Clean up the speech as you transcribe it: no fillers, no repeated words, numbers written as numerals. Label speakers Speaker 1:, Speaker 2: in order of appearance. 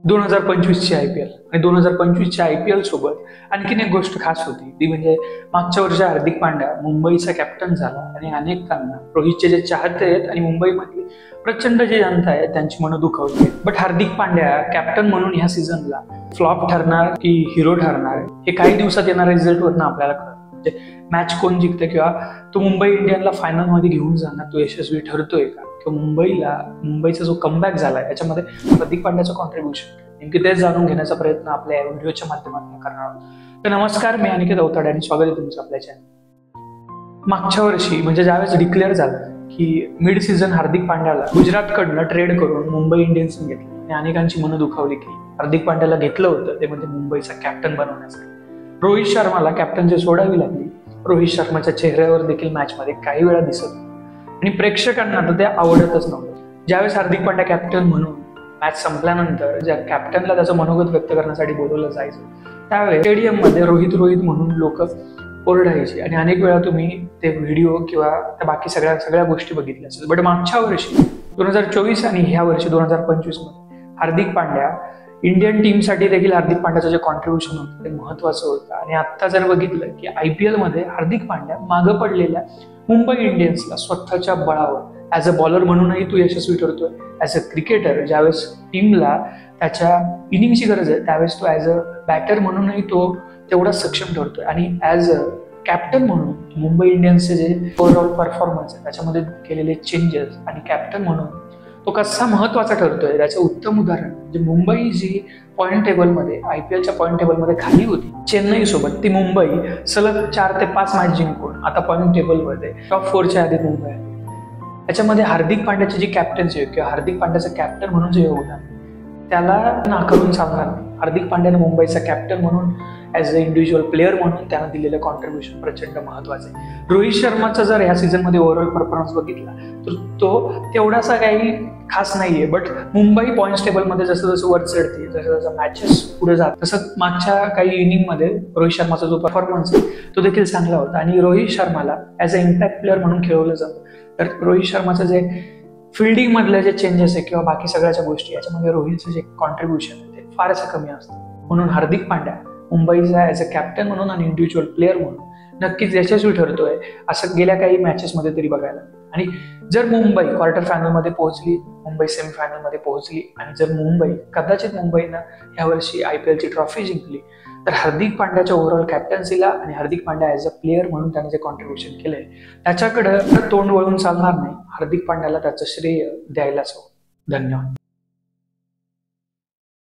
Speaker 1: 2025 ची IPL आणि 2025 च्या IPL सोबत आणखीन एक गोष्ट खास होती ती म्हणजे मागच्या वर्षी हार्दिक पांड्या मुंबईचा कॅप्टन झाला आणि अनेकांना रोहितचे जे चाहते आहेत आणि मुंबईमधली प्रचंड जी जनता आहे त्यांची मनं दुखावली. बट हार्दिक पांड्या कॅप्टन म्हणून ह्या सीझनला फ्लॉप ठरणार की हिरो ठरणार हे काही दिवसात येणाऱ्या रिझल्टवरनं आपल्याला कळतं. म्हणजे मॅच कोण जिंकतं किंवा तो मुंबई इंडियनला फायनल मध्ये घेऊन जाणार तो यशस्वी ठरतोय का किंवा मुंबईचा जो कमबॅक झाला याच्यामध्ये हार्दिक पांड्याचं कॉन्ट्रीब्युशन नेमकी तेच जाणून घेण्याचा प्रयत्न आपल्या व्हिडिओच्या माध्यमातून करणार आहोत. तर नमस्कार, मी अनिकेत अवताडे आणि स्वागत आहे तुमचं आपल्या चॅनल. मागच्या वर्षी म्हणजे ज्यावेळेस डिक्लेअर झालं की मिड सीझन हार्दिक पांड्याला गुजरातकडनं ट्रेड करून मुंबई इंडियन्सने घेतलं आणि अनेकांची मनं दुखावली की हार्दिक पांड्याला घेतलं होतं ते म्हणजे मुंबईचा कॅप्टन बनवण्यासाठी. रोहित शर्माला कॅप्टन्सी सोडावी लागली. रोहित शर्माच्या चेहऱ्यावर देखील मॅचमध्ये काही वेळा दिसत आणि प्रेक्षकांना तर ते आवडतच नव्हतं. ज्यावेळेस हार्दिक पांड्या कॅप्टन म्हणून मॅच संपल्यानंतर ज्या कॅप्टनला त्याचं मनोगत व्यक्त करण्यासाठी बोलवलं जायचं त्यावेळेस स्टेडियममध्ये रोहित रोहित म्हणून लोक ओरडायची आणि अनेक वेळा तुम्ही ते व्हिडिओ किंवा त्या बाकी सगळ्या गोष्टी बघितल्या असेल. बट मागच्या वर्षी 2024 आणि ह्या वर्षी 2025 मध्ये हार्दिक पांड्या इंडियन टीमसाठी देखील हार्दिक पांड्याचं जे कॉन्ट्रीब्युशन होतं ते महत्वाचं होतं. आणि आता जर बघितलं की IPL मध्ये हार्दिक पांड्या मागं पडलेल्या मुंबई इंडियन्सला स्वतःच्या बळावर ऍज अ बॉलर म्हणूनही तो यशस्वी ठरतोय. ऍज अ क्रिकेटर ज्यावेळेस टीमला त्याच्या इनिंगची गरज आहे त्यावेळेस तो ऍज अ बॅटर म्हणूनही तो तेवढा सक्षम ठरतोय. आणि ऍज अ कॅप्टन म्हणून मुंबई इंडियन्सचे जे ओव्हरऑल परफॉर्मन्स आहे त्याच्यामध्ये केलेले चेंजेस आणि कॅप्टन म्हणून तो कसा महत्वाचा ठरतोय त्याचं उत्तम उदाहरण म्हणजे मुंबई जी पॉईंट टेबलमध्ये IPLच्या पॉईंट टेबलमध्ये खाली होती चेन्नई सोबत, ती मुंबई सलग 4 ते 5 मॅच जिंकून आता पॉईंट टेबलमध्ये टॉप 4च्या यादीत मुंबई आहे. त्याच्यामध्ये हार्दिक पांड्याची जी कॅप्टन्सी किंवा हार्दिक पांड्याचं कॅप्टन म्हणून जे योगदान त्याला नाकारून चालणार नाही. हार्दिक पांड्याने मुंबईचा कॅप्टन म्हणून ऍज अ इंडिव्हिज्युअल प्लेअर म्हणून त्यानं दिलेलं कॉन्ट्रीब्युशन प्रचंड महत्वाचं आहे. रोहित शर्माचा जर ह्या सीझनमध्ये ओव्हरऑल परफॉर्मन्स बघितला तर तो तेवढासा काही खास नाहीये. बट मुंबई पॉईंट्स टेबलमध्ये जसं जसं वर चढते जसं मॅचेस पुढे जात तसं मागच्या काही इनिंगमध्ये रोहित शर्माचा जो परफॉर्मन्स आहे तो देखील चांगला होता. आणि रोहित शर्माला ऍज अ इम्पॅक्ट प्लेअर म्हणून खेळवलं जातं. तर रोहित शर्माचं जे फिल्डिंग मधले जे चेंजेस आहे किंवा बाकी सगळ्याच्या गोष्टी याच्यामध्ये रोहितचं जे कॉन्ट्रीब्युशन आहे ते फारच कमी असतं. म्हणून हार्दिक पांड्या मुंबईचा ऍज अ कॅप्टन म्हणून आणि इंडिव्हिज्युअल प्लेअर म्हणून नक्कीच यशस्वी ठरतोय असं गेल्या काही मॅचेसमध्ये तरी बघायला. आणि जर मुंबई क्वार्टर फायनलमध्ये पोहोचली, मुंबई सेमीफायनलमध्ये पोहोचली आणि जर कदाचित मुंबईनं यावर्षी IPLची ट्रॉफी जिंकली तर हार्दिक पांड्याच्या ओव्हरऑल कॅप्टन्सीला आणि Hardik Pandya as a player म्हणून त्याने जे कॉन्ट्रीब्युशन केलंय त्याच्याकडे तोंड वळून चालणार नाही. हार्दिक पांड्याला त्याचं श्रेय द्यायलाच हवं. धन्यवाद.